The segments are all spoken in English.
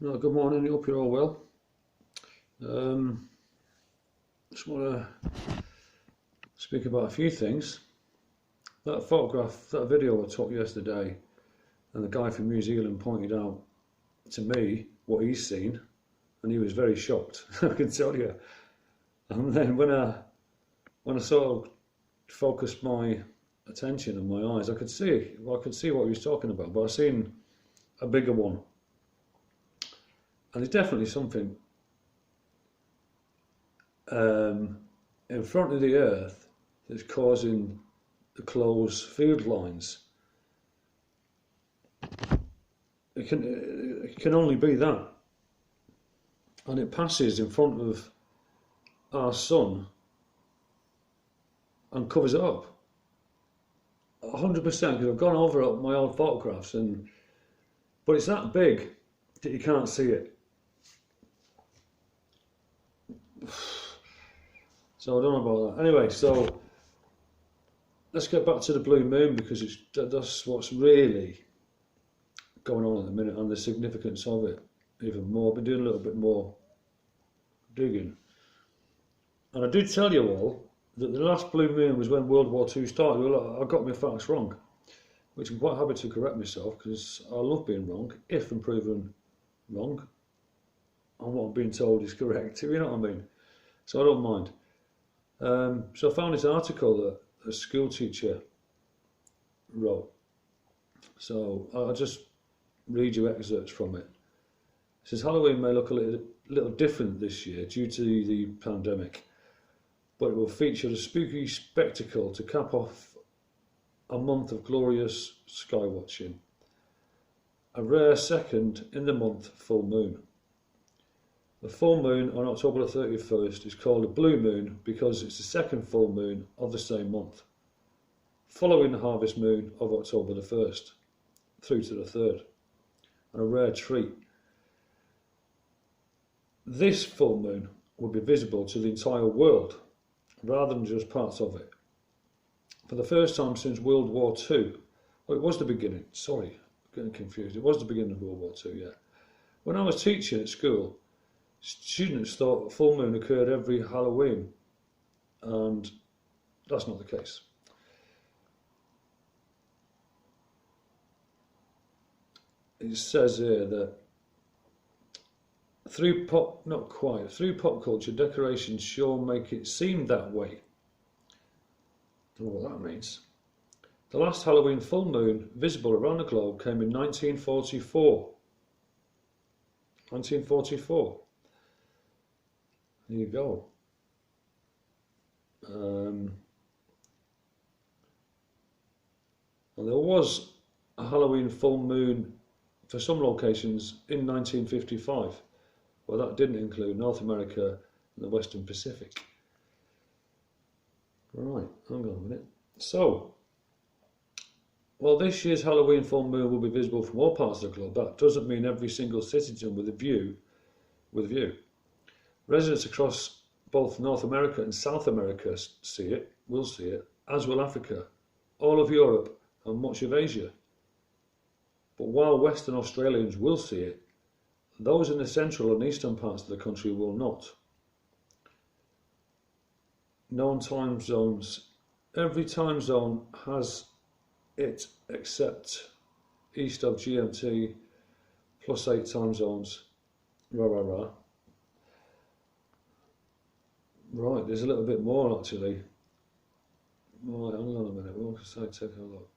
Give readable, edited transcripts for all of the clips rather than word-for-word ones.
Well, good morning. I hope you're all well. Um, just want to speak about a few things. That photograph, that video I took yesterday, and the guy from New Zealand pointed out to me what he's seen, and he was very shocked. I can tell you. And then when I sort of focused my attention and my eyes, I could see what he was talking about. But I seen a bigger one, and there's definitely something in front of the Earth that's causing the closed field lines. It can only be that, and it passes in front of our sun and covers it up 100%. Because I've gone over my old photographs, but it's that big that you can't see it. So I don't know about that. Anyway, so let's get back to the blue moon, because that's what's really going on at the minute, and the significance of it even more. I've been doing a little bit more digging, and I did tell you all that the last blue moon was when World War II started. Well, I got my facts wrong, which I'm quite happy to correct myself, because I love being wrong if I'm proven wrong and what I'm being told is correct, if you know what I mean. So I don't mind. So I found this article that a school teacher wrote. So I'll just read you excerpts from it. It says, Halloween may look a little different this year due to the pandemic, but it will feature a spooky spectacle to cap off a month of glorious sky watching. A rare second in the month full moon. The full moon on October the 31st is called a blue moon because it's the second full moon of the same month, following the harvest moon of October the 1st through to the 3rd, and a rare treat. This full moon will be visible to the entire world rather than just parts of it. For the first time since World War II, well, it was the beginning, sorry, I'm getting confused, it was the beginning of World War II, yeah. When I was teaching at school, students thought the full moon occurred every Halloween, and that's not the case. It says here that through pop culture, decorations sure make it seem that way. Don't know what that means. The last Halloween full moon visible around the globe came in 1944. 1944. There you go. And there was a Halloween full moon for some locations in 1955, but that didn't include North America and the Western Pacific. Right, hang on a minute. So, well, this year's Halloween full moon will be visible from all parts of the globe. That doesn't mean every single citizen with view. Residents across both North America and South America will see it, as will Africa, all of Europe and much of Asia. But while Western Australians will see it, those in the central and eastern parts of the country will not. Known time zones. Every time zone has it except east of GMT +8 time zones. Right, there's a little bit more actually. Right, hang on a minute, we'll take a look.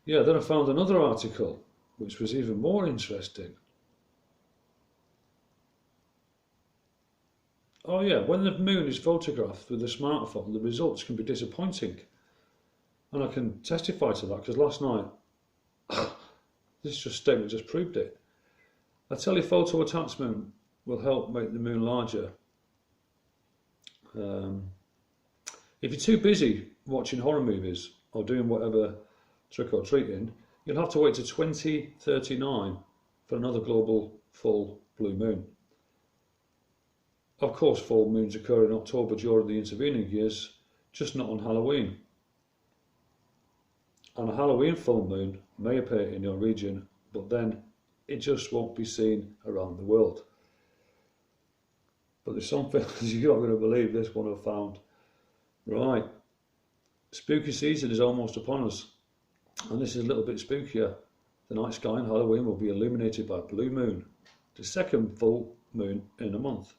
Yeah, then I found another article which was even more interesting. Oh yeah, when the moon is photographed with a smartphone, the results can be disappointing. And I can testify to that because last night, this statement just proved it. A telephoto attachment will help make the moon larger. If you're too busy watching horror movies or doing whatever trick-or-treating, you'll have to wait to 2039 for another global full blue moon. Of course, full moons occur in October during the intervening years, just not on Halloween. And a Halloween full moon may appear in your region, but then it just won't be seen around the world. But there's some things you're not going to believe this one I've found. Right, spooky season is almost upon us, and this is a little bit spookier. The night sky on Halloween will be illuminated by a blue moon, the second full moon in a month.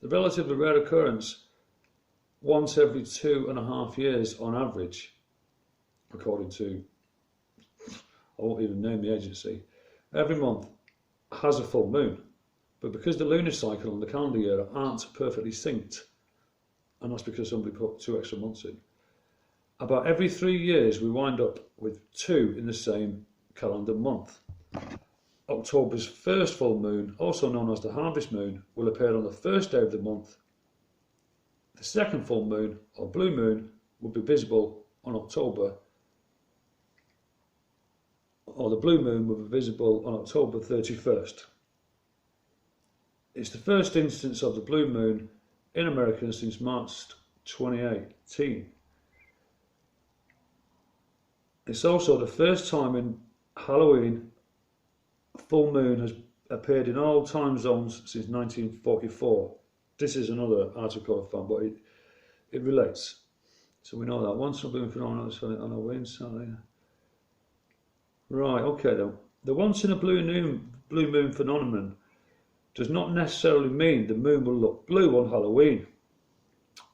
The relatively rare occurrence, once every 2.5 years on average, according to, I won't even name the agency, every month has a full moon. But because the lunar cycle and the calendar year aren't perfectly synced, and that's because somebody put 2 extra months in, about every 3 years we wind up with 2 in the same calendar month. October's first full moon, also known as the harvest moon, will appear on the first day of the month. The second full moon, or blue moon, will be visible on October, or the blue moon will be visible on October 31st. It's the first instance of the blue moon in America since March 2018. It's also the first time in Halloween full moon has appeared in all time zones since 1944. This is another article I found, but it relates. So we know that once in a blue moon phenomenon is on Halloween. Right, okay then. The once in a blue moon phenomenon does not necessarily mean the moon will look blue on Halloween.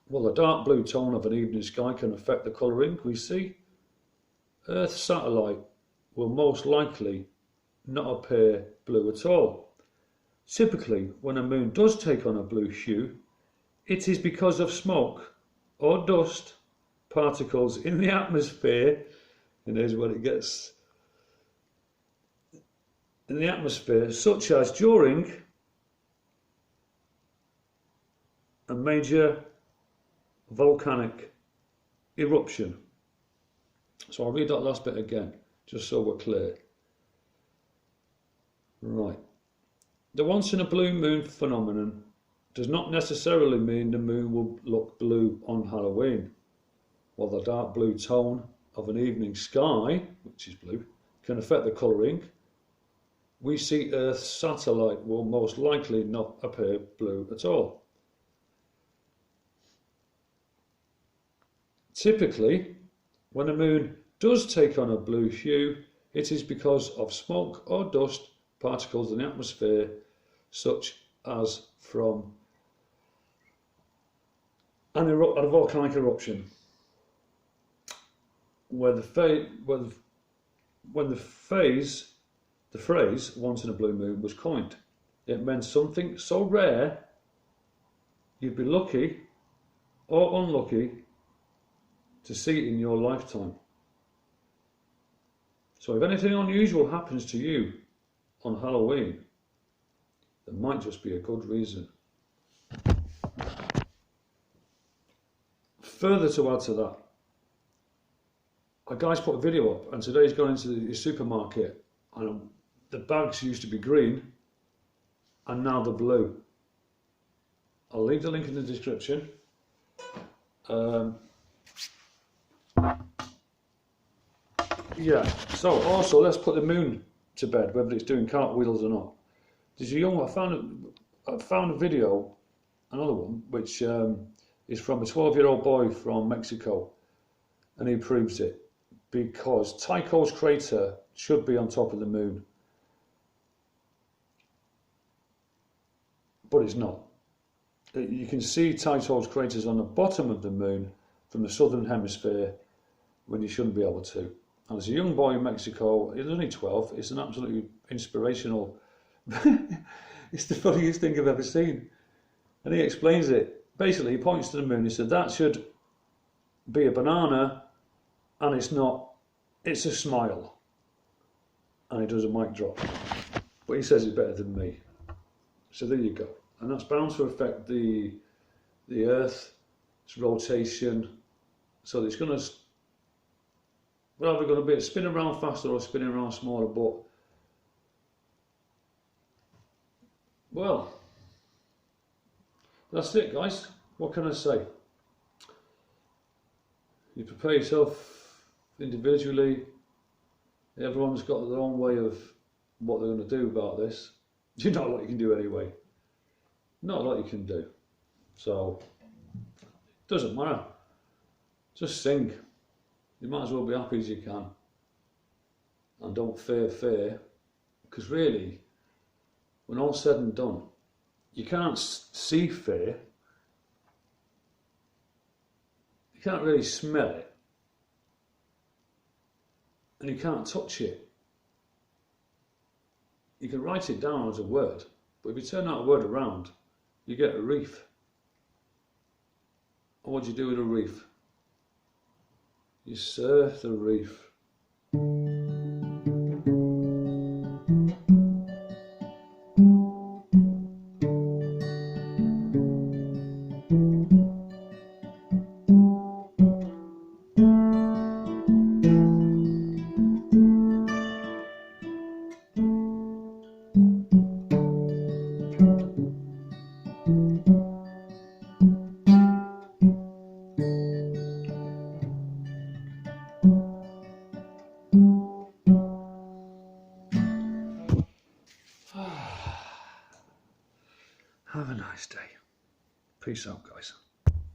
Well, the dark blue tone of an evening sky can affect the colouring we see. Earth's satellite will most likely not appear blue at all. Typically, when a moon does take on a blue hue, it is because of smoke or dust particles in the atmosphere, and here's what it gets, in the atmosphere, such as during a major volcanic eruption. So I'll read that last bit again, just so we're clear. Right. The once in a blue moon phenomenon does not necessarily mean the moon will look blue on Halloween. While the dark blue tone of an evening sky, which is blue, can affect the colouring, we see Earth's satellite will most likely not appear blue at all. Typically, when a moon does take on a blue hue, it is because of smoke or dust particles in the atmosphere, such as from a volcanic eruption. When the phrase "once in a blue moon" was coined, it meant something so rare you'd be lucky or unlucky to see it in your lifetime. So if anything unusual happens to you on Halloween, there might just be a good reason. Further to add to that, a guy's put a video up, and today he's gone into the supermarket, and the bags used to be green and now they're blue. I'll leave the link in the description. Yeah, so also let's put the moon to bed, whether it's doing cartwheels or not. I found a video, another one, which is from a 12-year-old boy from Mexico, and he proves it, because Tycho's crater should be on top of the moon, but it's not. You can see Tycho's craters on the bottom of the moon from the southern hemisphere when you shouldn't be able to. And as a young boy in Mexico, he's only 12, it's an absolutely inspirational, it's the funniest thing I've ever seen. And he explains it. Basically, he points to the moon, he said, that should be a banana, and it's not, it's a smile. And he does a mic drop. But he says it's better than me. So there you go. And that's bound to affect the Earth's rotation. So it's going to, well, either going to be spin around faster or spinning around smaller, but, well, that's it, guys. What can I say? You prepare yourself individually. Everyone's got their own way of what they're going to do about this. There's not a lot you can do anyway. Not a lot you can do. So, doesn't matter. Just sing. You might as well be happy as you can. And don't fear. Because really, when all's said and done, you can't see fear. You can't really smell it. And you can't touch it. You can write it down as a word, but if you turn that word around, you get a reef. And what do you do with a reef? You surf the reef. Have a nice day. Peace out, guys.